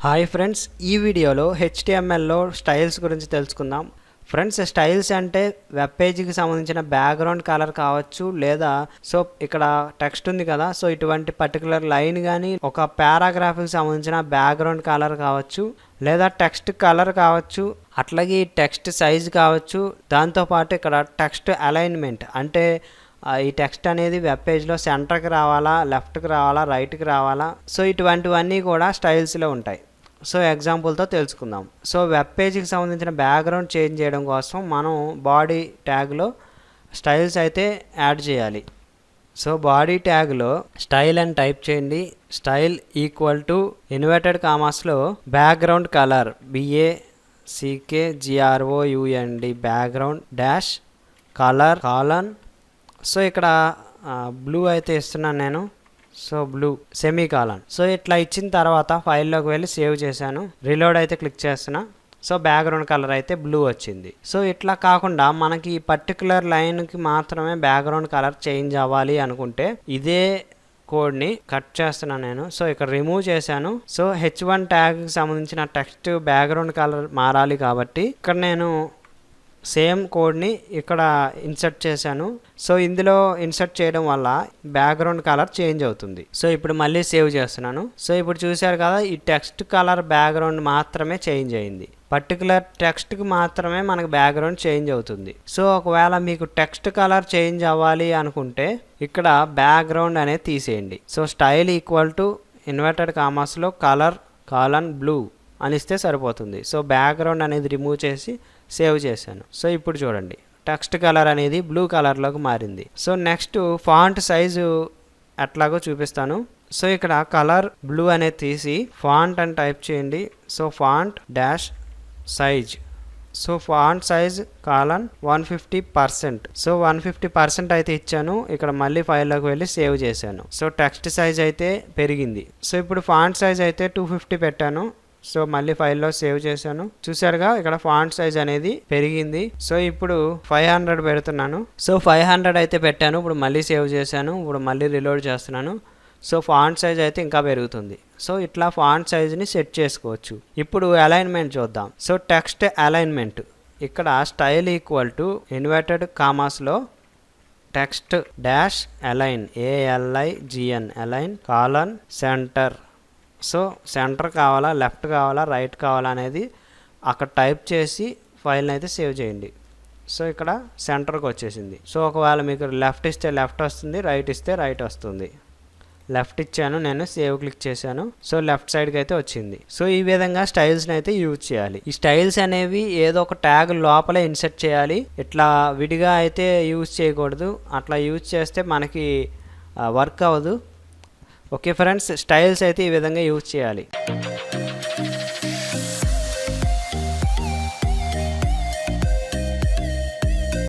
Hi friends, ఈ వీడియోలో హెచ్టిఎంఎల్లో styles గురించి తెలుసుకుందాం. ఫ్రెండ్స్, స్టైల్స్ అంటే వెబ్ పేజీకి సంబంధించిన బ్యాక్గ్రౌండ్ కలర్ కావచ్చు, లేదా ఇక్కడ టెక్స్ట్ ఉంది కదా, ఇటువంటి పర్టికులర్ లైన్ కానీ ఒక పారాగ్రాఫ్కి సంబంధించిన బ్యాక్గ్రౌండ్ కలర్ కావచ్చు, లేదా టెక్స్ట్ కలర్ కావచ్చు, అట్లాగే టెక్స్ట్ సైజ్ కావచ్చు. దాంతోపాటు ఇక్కడ టెక్స్ట్ అలైన్మెంట్ అంటే ఈ టెక్స్ట్ అనేది వెబ్ పేజ్లో సెంటర్కి రావాలా, లెఫ్ట్కి రావాలా, రైట్కి రావాలా, ఇటువంటివన్నీ కూడా స్టైల్స్లో ఉంటాయి. ఎగ్జాంపుల్తో తెలుసుకుందాం. వెబ్ పేజీకి సంబంధించిన బ్యాక్గ్రౌండ్ చేంజ్ చేయడం కోసం మనం బాడీ ట్యాగ్లో స్టైల్స్ అయితే యాడ్ చేయాలి. బాడీ ట్యాగ్లో స్టైల్ అని టైప్ చేయండి. స్టైల్ ఈక్వల్ టు ఇన్వర్టెడ్ కామాస్లో background colour BACKGROUND background dash colour colon. ఇక్కడ బ్లూ అయితే ఇస్తున్నాను నేను. Blue semicolon. ఇట్లా ఇచ్చిన తర్వాత ఫైల్లోకి వెళ్ళి సేవ్ చేశాను. రీలోడ్ అయితే క్లిక్ చేస్తున్నా. బ్యాక్గ్రౌండ్ కలర్ అయితే బ్లూ వచ్చింది. ఇట్లా కాకుండా మనకి ఈ పర్టికులర్ లైన్కి మాత్రమే బ్యాక్గ్రౌండ్ కలర్ చేంజ్ అవ్వాలి అనుకుంటే ఇదే కోడ్ని కట్ చేస్తున్నాను నేను. ఇక్కడ రిమూవ్ చేశాను. H1 ట్యాగ్కి సంబంధించిన టెక్స్ట్ బ్యాక్గ్రౌండ్ కలర్ మారాలి కాబట్టి ఇక్కడ నేను సేమ్ కోడ్ని ఇక్కడ ఇన్సర్ట్ చేశాను. ఇందులో ఇన్సర్ట్ చేయడం వల్ల బ్యాక్గ్రౌండ్ కలర్ చేంజ్ అవుతుంది. ఇప్పుడు మళ్ళీ సేవ్ చేస్తున్నాను. ఇప్పుడు చూశారు కదా, ఈ టెక్స్ట్ కలర్ బ్యాక్గ్రౌండ్ మాత్రమే చేంజ్ అయింది. పర్టికులర్ టెక్స్ట్కి మాత్రమే మనకు బ్యాక్గ్రౌండ్ చేంజ్ అవుతుంది. ఒకవేళ మీకు టెక్స్ట్ కలర్ చేంజ్ అవ్వాలి అనుకుంటే ఇక్కడ బ్యాక్గ్రౌండ్ అనేది తీసేయండి. స్టైల్ ఈక్వల్ టు ఇన్వర్టెడ్ కామాస్లో కలర్ కాలన్ బ్లూ అని ఇస్తే సరిపోతుంది. బ్యాక్గ్రౌండ్ అనేది రిమూవ్ చేసి సేవ్ చేశాను. ఇప్పుడు చూడండి, టెక్స్ట్ కలర్ అనేది బ్లూ కలర్లోకి మారింది. నెక్స్ట్ ఫాంట్ సైజు ఎట్లాగో చూపిస్తాను. ఇక్కడ కలర్ బ్లూ అనేది తీసి ఫాంట్ అని టైప్ చేయండి. Font dash size. Font size colon 150%. 150% అయితే ఇచ్చాను. ఇక్కడ మళ్ళీ ఫైల్లోకి వెళ్ళి సేవ్ చేశాను. టెక్స్ట్ సైజ్ అయితే పెరిగింది. ఇప్పుడు ఫాంట్ సైజ్ అయితే 250 పెట్టాను. మళ్ళీ ఫైల్లో సేవ్ చేశాను. చూసారుగా, ఇక్కడ ఫాంట్ సైజ్ అనేది పెరిగింది. ఇప్పుడు 500 పెడుతున్నాను. 500 అయితే పెట్టాను. ఇప్పుడు మళ్ళీ సేవ్ చేశాను. ఇప్పుడు మళ్ళీ రీలోడ్ చేస్తున్నాను. ఫాంట్ సైజ్ అయితే ఇంకా పెరుగుతుంది. ఇట్లా ఫాంట్ సైజ్ని సెట్ చేసుకోవచ్చు. ఇప్పుడు అలైన్మెంట్ చూద్దాం. టెక్స్ట్ అలైన్మెంట్ ఇక్కడ స్టైల్ ఈక్వల్ టు ఇన్వర్టెడ్ కామాస్లో text dash align ALIGN align colon centre. Centre కావాలా, లెఫ్ట్ కావాలా, రైట్ కావాలా అనేది అక్కడ టైప్ చేసి ఫైల్ని అయితే సేవ్ చేయండి. ఇక్కడ సెంటర్కి వచ్చేసింది. ఒకవేళ మీకు లెఫ్ట్ ఇస్తే లెఫ్ట్ వస్తుంది, రైట్ ఇస్తే రైట్ వస్తుంది. లెఫ్ట్ ఇచ్చాను నేను, సేవ్ క్లిక్ చేశాను. లెఫ్ట్ సైడ్కి అయితే వచ్చింది. ఈ విధంగా స్టైల్స్ని అయితే యూజ్ చేయాలి. ఈ స్టైల్స్ అనేవి ఏదో ఒక ట్యాగ్ లోపలే ఇన్సర్ట్ చేయాలి. ఇట్లా విడిగా అయితే యూజ్ చేయకూడదు. అట్లా యూజ్ చేస్తే మనకి వర్క్ అవ్వదు. ఓకే ఫ్రెండ్స్, స్టైల్స్ అయితే ఈ విధంగా యూజ్ చేయాలి.